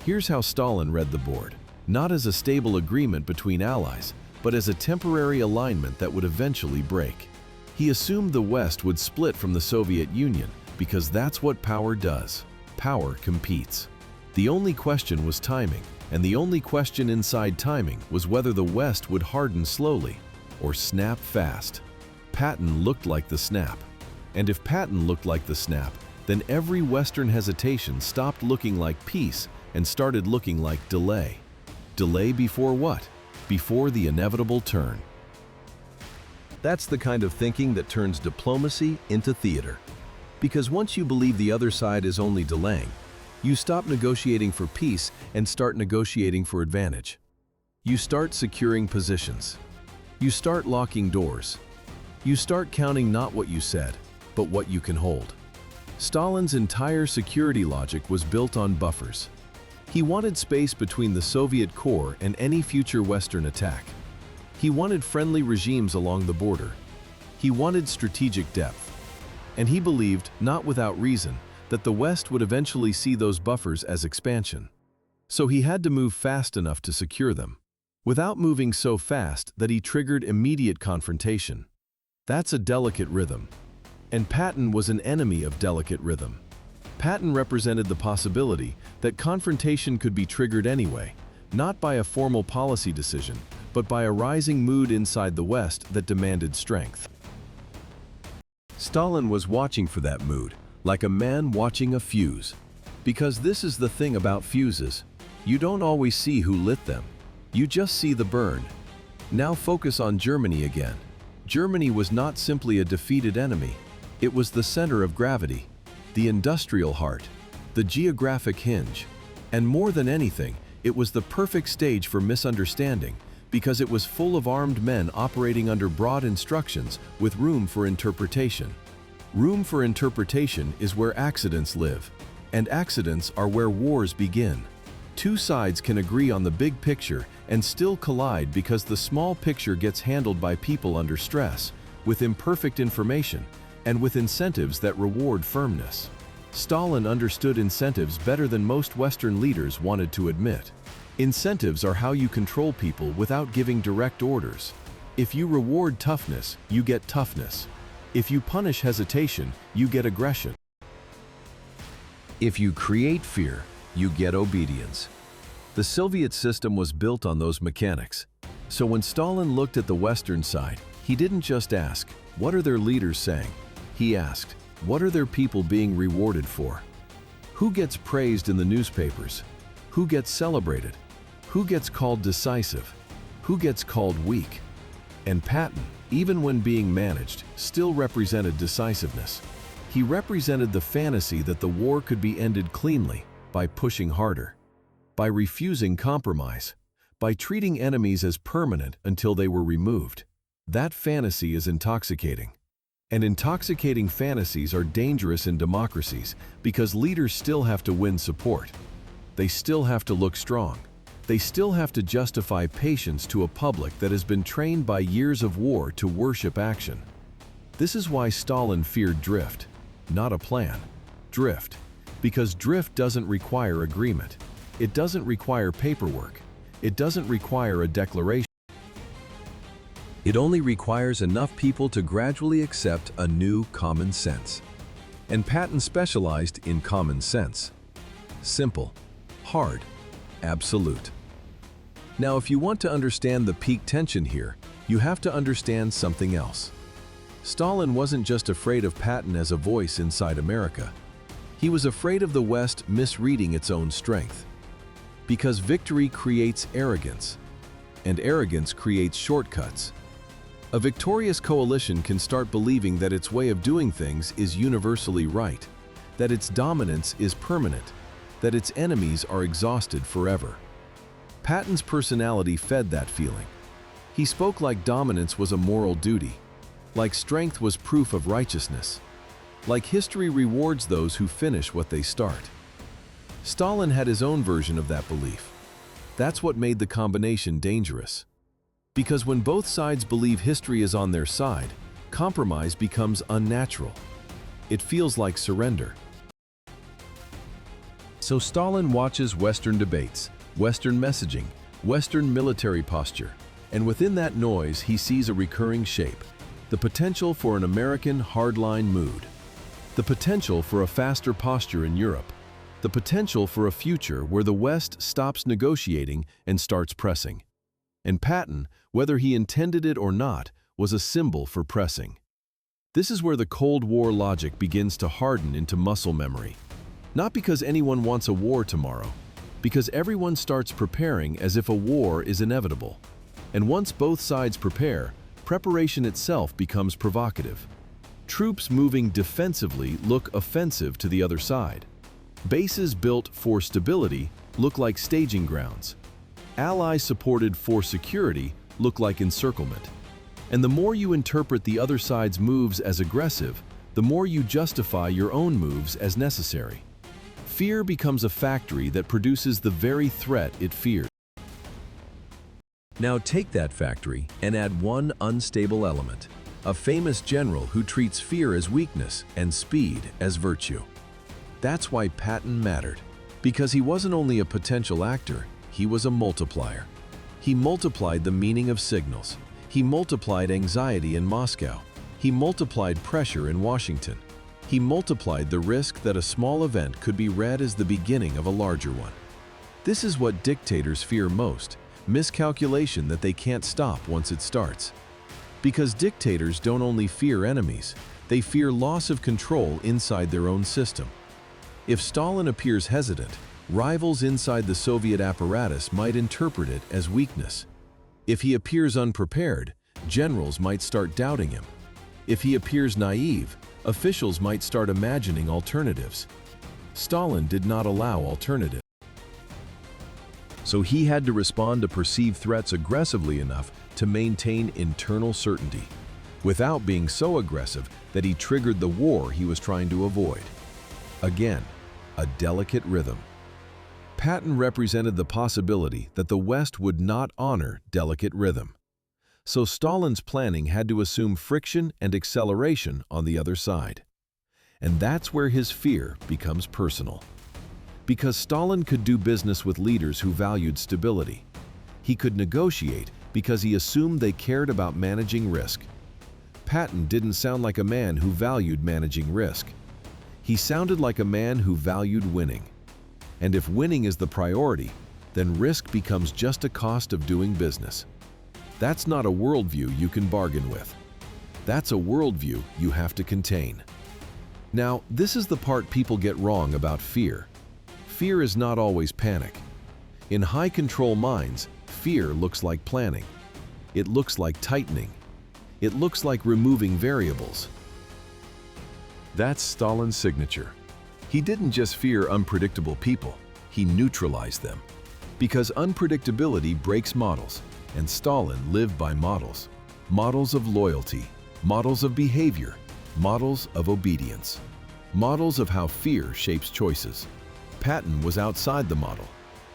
Here's how Stalin read the board. Not as a stable agreement between allies, but as a temporary alignment that would eventually break. He assumed the West would split from the Soviet Union because that's what power does. Power competes. The only question was timing, and the only question inside timing was whether the West would harden slowly or snap fast. Patton looked like the snap. And if Patton looked like the snap, then every Western hesitation stopped looking like peace and started looking like delay. Delay before what? Before the inevitable turn. That's the kind of thinking that turns diplomacy into theater. Because once you believe the other side is only delaying, you stop negotiating for peace and start negotiating for advantage. You start securing positions. You start locking doors. You start counting not what you said, but what you can hold. Stalin's entire security logic was built on buffers. He wanted space between the Soviet core and any future Western attack. He wanted friendly regimes along the border. He wanted strategic depth. And he believed, not without reason, that the West would eventually see those buffers as expansion. So he had to move fast enough to secure them, without moving so fast that he triggered immediate confrontation. That's a delicate rhythm. And Patton was an enemy of delicate rhythm. Patton represented the possibility that confrontation could be triggered anyway, not by a formal policy decision, but by a rising mood inside the West that demanded strength. Stalin was watching for that mood, like a man watching a fuse. Because this is the thing about fuses. You don't always see who lit them. You just see the burn. Now focus on Germany again. Germany was not simply a defeated enemy. It was the center of gravity, the industrial heart, the geographic hinge. And more than anything, it was the perfect stage for misunderstanding because it was full of armed men operating under broad instructions with room for interpretation. Room for interpretation is where accidents live, and accidents are where wars begin. Two sides can agree on the big picture and still collide because the small picture gets handled by people under stress, with imperfect information, and with incentives that reward firmness. Stalin understood incentives better than most Western leaders wanted to admit. Incentives are how you control people without giving direct orders. If you reward toughness, you get toughness. If you punish hesitation, you get aggression. If you create fear, you get obedience. The Soviet system was built on those mechanics. So when Stalin looked at the Western side, he didn't just ask, what are their leaders saying? He asked, what are their people being rewarded for? Who gets praised in the newspapers? Who gets celebrated? Who gets called decisive? Who gets called weak? And Patton, even when being managed, still represented decisiveness. He represented the fantasy that the war could be ended cleanly by pushing harder, by refusing compromise, by treating enemies as permanent until they were removed. That fantasy is intoxicating. And intoxicating fantasies are dangerous in democracies because leaders still have to win support. They still have to look strong. They still have to justify patience to a public that has been trained by years of war to worship action. This is why Stalin feared drift, not a plan. Drift. Because drift doesn't require agreement. It doesn't require paperwork. It doesn't require a declaration. It only requires enough people to gradually accept a new common sense. And Patton specialized in common sense. Simple, hard, absolute. Now, if you want to understand the peak tension here, you have to understand something else. Stalin wasn't just afraid of Patton as a voice inside America. He was afraid of the West misreading its own strength. Because victory creates arrogance, and arrogance creates shortcuts. A victorious coalition can start believing that its way of doing things is universally right, that its dominance is permanent, that its enemies are exhausted forever. Patton's personality fed that feeling. He spoke like dominance was a moral duty, like strength was proof of righteousness, like history rewards those who finish what they start. Stalin had his own version of that belief. That's what made the combination dangerous. Because when both sides believe history is on their side, compromise becomes unnatural. It feels like surrender. So Stalin watches Western debates, Western messaging, Western military posture, and within that noise he sees a recurring shape, the potential for an American hardline mood, the potential for a faster posture in Europe, the potential for a future where the West stops negotiating and starts pressing. And Patton, whether he intended it or not, was a symbol for pressing. This is where the Cold War logic begins to harden into muscle memory. Not because anyone wants a war tomorrow, because everyone starts preparing as if a war is inevitable. And once both sides prepare, preparation itself becomes provocative. Troops moving defensively look offensive to the other side. Bases built for stability look like staging grounds. Allies supported for security look like encirclement. And the more you interpret the other side's moves as aggressive, the more you justify your own moves as necessary. Fear becomes a factory that produces the very threat it fears. Now take that factory and add one unstable element, a famous general who treats fear as weakness and speed as virtue. That's why Patton mattered, because he wasn't only a potential actor, he was a multiplier. He multiplied the meaning of signals. He multiplied anxiety in Moscow. He multiplied pressure in Washington. He multiplied the risk that a small event could be read as the beginning of a larger one. This is what dictators fear most, miscalculation that they can't stop once it starts. Because dictators don't only fear enemies, they fear loss of control inside their own system. If Stalin appears hesitant, rivals inside the Soviet apparatus might interpret it as weakness. If he appears unprepared, generals might start doubting him. If he appears naive, officials might start imagining alternatives. Stalin did not allow alternatives. So he had to respond to perceived threats aggressively enough to maintain internal certainty, without being so aggressive that he triggered the war he was trying to avoid. Again, a delicate rhythm. Patton represented the possibility that the West would not honor delicate rhythm. So Stalin's planning had to assume friction and acceleration on the other side. And that's where his fear becomes personal. Because Stalin could do business with leaders who valued stability. He could negotiate because he assumed they cared about managing risk. Patton didn't sound like a man who valued managing risk. He sounded like a man who valued winning. And if winning is the priority, then risk becomes just a cost of doing business. That's not a worldview you can bargain with. That's a worldview you have to contain. Now, this is the part people get wrong about fear. Fear is not always panic. In high-control minds, fear looks like planning. It looks like tightening. It looks like removing variables. That's Stalin's signature. He didn't just fear unpredictable people, he neutralized them. Because unpredictability breaks models, and Stalin lived by models. Models of loyalty, models of behavior, models of obedience, models of how fear shapes choices. Patton was outside the model.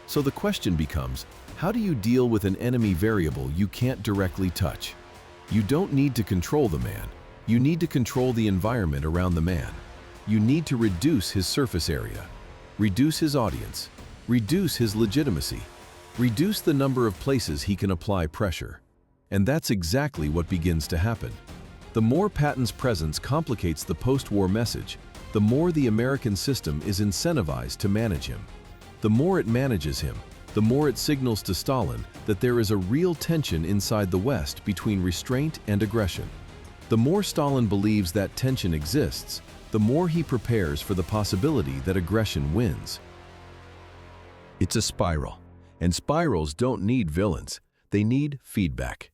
So the question becomes, how do you deal with an enemy variable you can't directly touch? You don't need to control the man. You need to control the environment around the man. You need to reduce his surface area, reduce his audience, reduce his legitimacy, reduce the number of places he can apply pressure. And that's exactly what begins to happen. The more Patton's presence complicates the post-war message, the more the American system is incentivized to manage him. The more it manages him, the the more it signals to Stalin that there is a real tension inside the West between restraint and aggression. The more Stalin believes that tension exists, the more he prepares for the possibility that aggression wins. It's a spiral, and spirals don't need villains, they need feedback.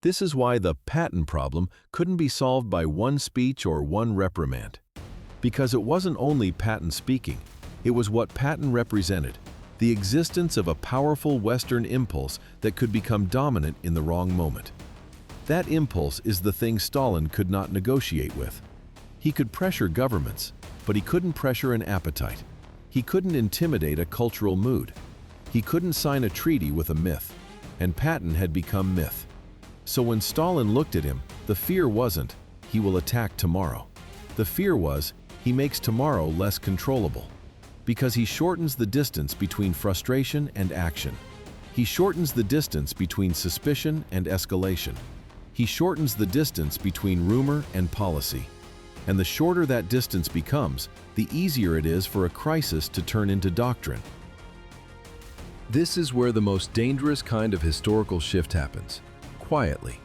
This is why the Patton problem couldn't be solved by one speech or one reprimand. Because it wasn't only Patton speaking, it was what Patton represented, the existence of a powerful Western impulse that could become dominant in the wrong moment. That impulse is the thing Stalin could not negotiate with. He could pressure governments, but he couldn't pressure an appetite. He couldn't intimidate a cultural mood. He couldn't sign a treaty with a myth, and Patton had become myth. So when Stalin looked at him, the fear wasn't, he will attack tomorrow. The fear was, he makes tomorrow less controllable. Because he shortens the distance between frustration and action. He shortens the distance between suspicion and escalation. He shortens the distance between rumor and policy. And the shorter that distance becomes, the easier it is for a crisis to turn into doctrine. This is where the most dangerous kind of historical shift happens. Quietly.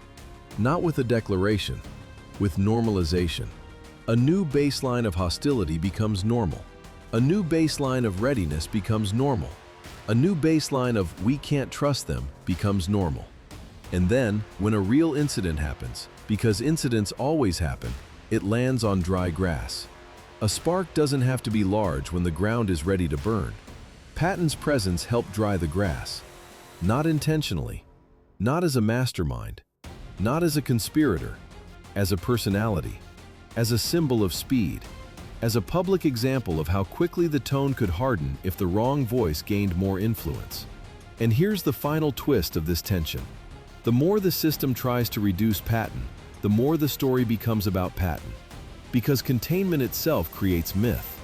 Not with a declaration, with normalization. A new baseline of hostility becomes normal. A new baseline of readiness becomes normal. A new baseline of "we can't trust them" becomes normal. And then, when a real incident happens, because incidents always happen, it lands on dry grass. A spark doesn't have to be large when the ground is ready to burn. Patton's presence helped dry the grass. Not intentionally, not as a mastermind, not as a conspirator, as a personality, as a symbol of speed, as a public example of how quickly the tone could harden if the wrong voice gained more influence. And here's the final twist of this tension. The more the system tries to reduce Patton, the more the story becomes about Patton. Because containment itself creates myth.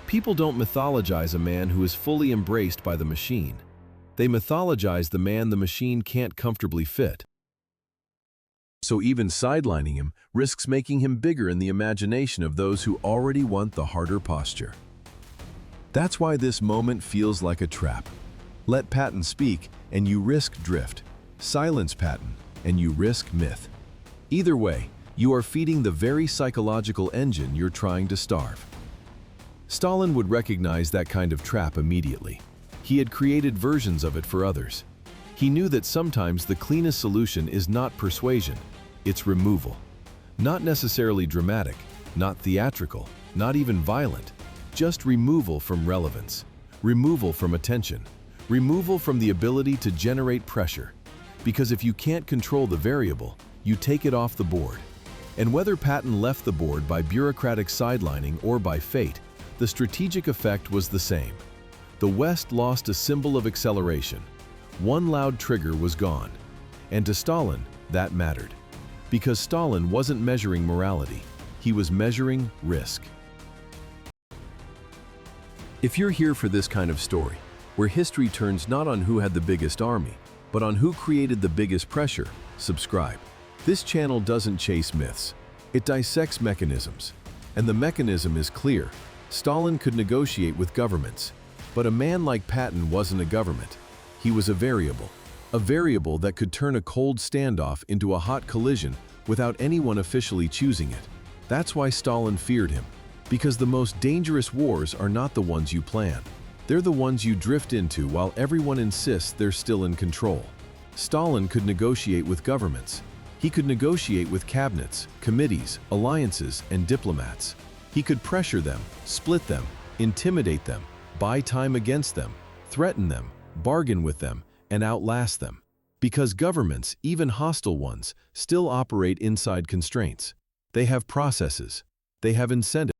People don't mythologize a man who is fully embraced by the machine. They mythologize the man the machine can't comfortably fit. So even sidelining him risks making him bigger in the imagination of those who already want the harder posture. That's why this moment feels like a trap. Let Patton speak, and you risk drift. Silence Patton, and you risk myth. Either way, you are feeding the very psychological engine you're trying to starve. Stalin would recognize that kind of trap immediately. He had created versions of it for others. He knew that sometimes the cleanest solution is not persuasion, it's removal. Not necessarily dramatic, not theatrical, not even violent, just removal from relevance, removal from attention, removal from the ability to generate pressure. Because if you can't control the variable, you take it off the board. And whether Patton left the board by bureaucratic sidelining or by fate, the strategic effect was the same. The West lost a symbol of acceleration. One loud trigger was gone. And to Stalin, that mattered. Because Stalin wasn't measuring morality, he was measuring risk. If you're here for this kind of story, where history turns not on who had the biggest army, but on who created the biggest pressure, subscribe. This channel doesn't chase myths. It dissects mechanisms. And the mechanism is clear. Stalin could negotiate with governments. But a man like Patton wasn't a government. He was a variable that could turn a cold standoff into a hot collision without anyone officially choosing it. That's why Stalin feared him. Because the most dangerous wars are not the ones you plan. They're the ones you drift into while everyone insists they're still in control. Stalin could negotiate with governments. He could negotiate with cabinets, committees, alliances, and diplomats. He could pressure them, split them, intimidate them, buy time against them, threaten them, bargain with them, and outlast them. Because governments, even hostile ones, still operate inside constraints. They have processes. They have incentives.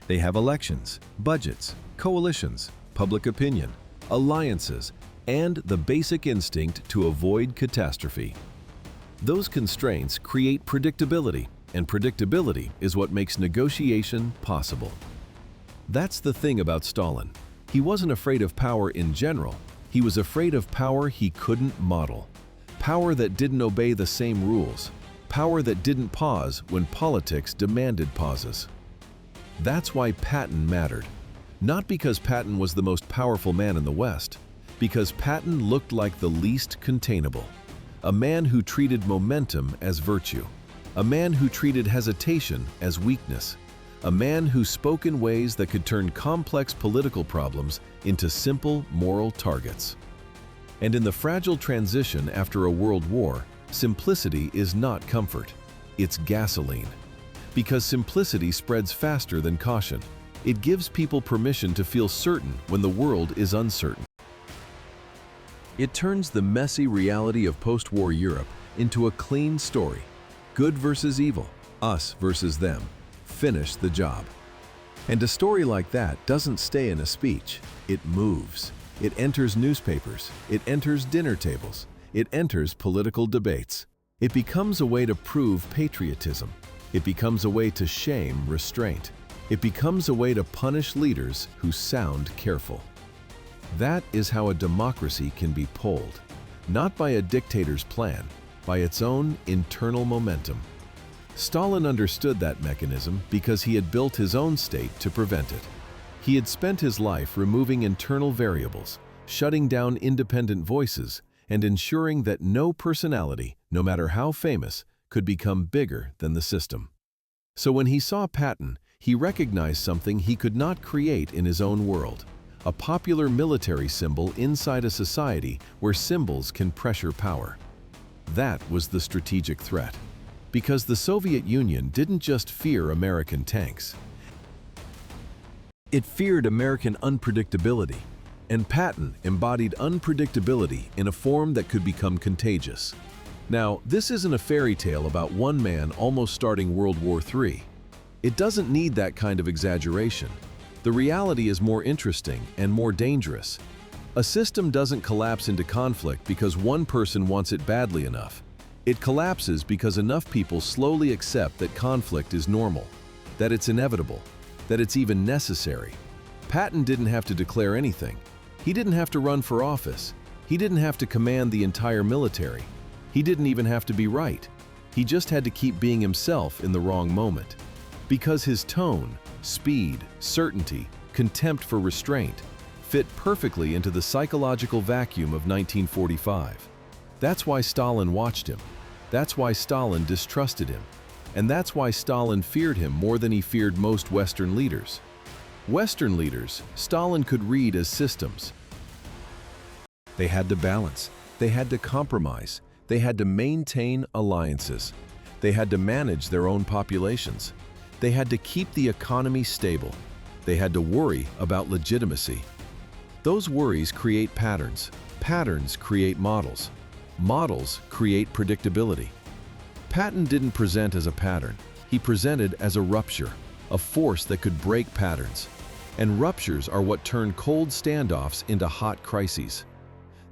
They have elections, budgets, coalitions, public opinion, alliances, and the basic instinct to avoid catastrophe. Those constraints create predictability, and predictability is what makes negotiation possible. That's the thing about Stalin. He wasn't afraid of power in general. He was afraid of power he couldn't model. Power that didn't obey the same rules. Power that didn't pause when politics demanded pauses. That's why Patton mattered. Not because Patton was the most powerful man in the West, because Patton looked like the least containable. A man who treated momentum as virtue. A man who treated hesitation as weakness. A man who spoke in ways that could turn complex political problems into simple moral targets. And in the fragile transition after a world war, simplicity is not comfort. It's gasoline. Because simplicity spreads faster than caution. It gives people permission to feel certain when the world is uncertain. It turns the messy reality of post-war Europe into a clean story. Good versus evil, us versus them. Finish the job. And a story like that doesn't stay in a speech. It moves. It enters newspapers. It enters dinner tables. It enters political debates. It becomes a way to prove patriotism. It becomes a way to shame restraint. It becomes a way to punish leaders who sound careful. That is how a democracy can be polled, not by a dictator's plan, by its own internal momentum. Stalin understood that mechanism because he had built his own state to prevent it. He had spent his life removing internal variables, shutting down independent voices, and ensuring that no personality, no matter how famous, could become bigger than the system. So when he saw Patton, he recognized something he could not create in his own world, a popular military symbol inside a society where symbols can pressure power. That was the strategic threat. Because the Soviet Union didn't just fear American tanks. It feared American unpredictability, and Patton embodied unpredictability in a form that could become contagious. Now, this isn't a fairy tale about one man almost starting World War III. It doesn't need that kind of exaggeration. The reality is more interesting and more dangerous. A system doesn't collapse into conflict because one person wants it badly enough. It collapses because enough people slowly accept that conflict is normal, that it's inevitable, that it's even necessary. Patton didn't have to declare anything. He didn't have to run for office. He didn't have to command the entire military. He didn't even have to be right. He just had to keep being himself in the wrong moment. Because his tone, speed, certainty, contempt for restraint fit perfectly into the psychological vacuum of 1945. That's why Stalin watched him. That's why Stalin distrusted him. And that's why Stalin feared him more than he feared most Western leaders. Western leaders, Stalin could read as systems. They had to balance. They had to compromise. They had to maintain alliances. They had to manage their own populations. They had to keep the economy stable. They had to worry about legitimacy. Those worries create patterns. Patterns create models. Models create predictability. Patton didn't present as a pattern. He presented as a rupture, a force that could break patterns. And ruptures are what turn cold standoffs into hot crises.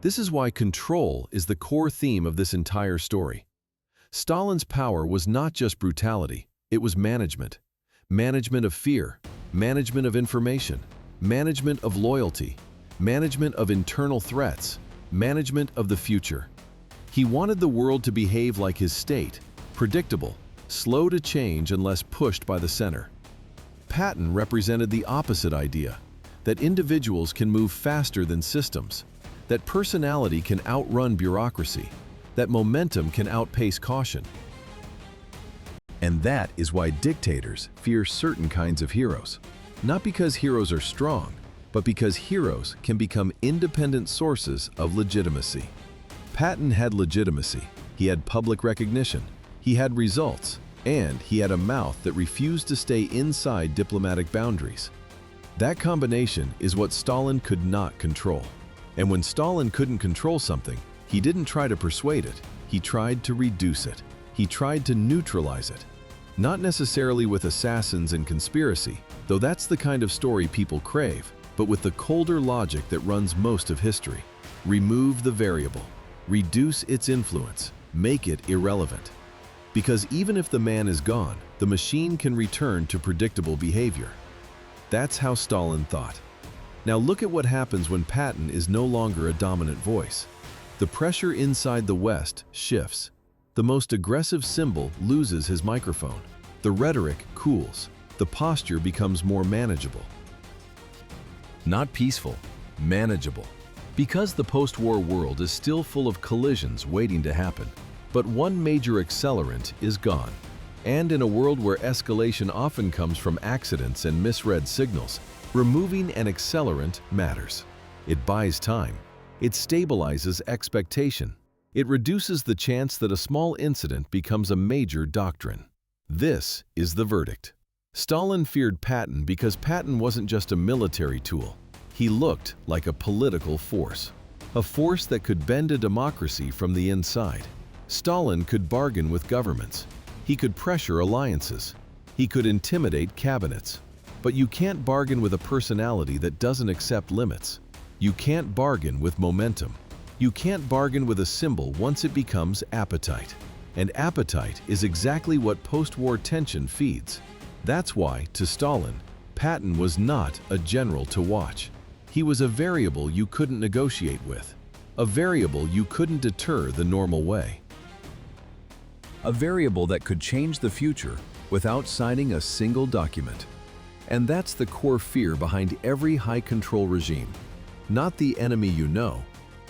This is why control is the core theme of this entire story. Stalin's power was not just brutality, it was management. Management of fear, management of information, management of loyalty, management of internal threats, management of the future. He wanted the world to behave like his state, predictable, slow to change unless pushed by the center. Patton represented the opposite idea, that individuals can move faster than systems, that personality can outrun bureaucracy, that momentum can outpace caution. And that is why dictators fear certain kinds of heroes. Not because heroes are strong, but because heroes can become independent sources of legitimacy. Patton had legitimacy, he had public recognition, he had results, and he had a mouth that refused to stay inside diplomatic boundaries. That combination is what Stalin could not control. And when Stalin couldn't control something, he didn't try to persuade it, he tried to reduce it. He tried to neutralize it. Not necessarily with assassins and conspiracy, though that's the kind of story people crave, but with the colder logic that runs most of history. Remove the variable. Reduce its influence. Make it irrelevant. Because even if the man is gone, the machine can return to predictable behavior. That's how Stalin thought. Now look at what happens when Patton is no longer a dominant voice. The pressure inside the West shifts. The most aggressive symbol loses his microphone. The rhetoric cools. The posture becomes more manageable. Not peaceful, manageable. Because the post-war world is still full of collisions waiting to happen. But one major accelerant is gone. And in a world where escalation often comes from accidents and misread signals, removing an accelerant matters. It buys time. It stabilizes expectation. It reduces the chance that a small incident becomes a major doctrine. This is the verdict. Stalin feared Patton because Patton wasn't just a military tool. He looked like a political force. A force that could bend a democracy from the inside. Stalin could bargain with governments. He could pressure alliances. He could intimidate cabinets. But you can't bargain with a personality that doesn't accept limits. You can't bargain with momentum. You can't bargain with a symbol once it becomes appetite. And appetite is exactly what post-war tension feeds. That's why, to Stalin, Patton was not a general to watch. He was a variable you couldn't negotiate with. A variable you couldn't deter the normal way. A variable that could change the future without signing a single document. And that's the core fear behind every high-control regime. Not the enemy you know,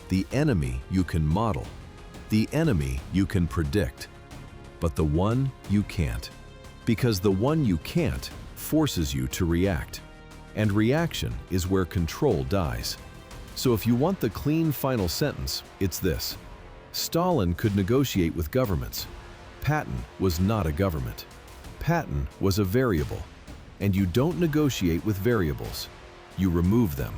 the enemy you can model, the enemy you can predict, but the one you can't. Because the one you can't forces you to react. And reaction is where control dies. So if you want the clean final sentence, it's this. Stalin could negotiate with governments. Patton was not a government. Patton was a variable. And you don't negotiate with variables. You remove them.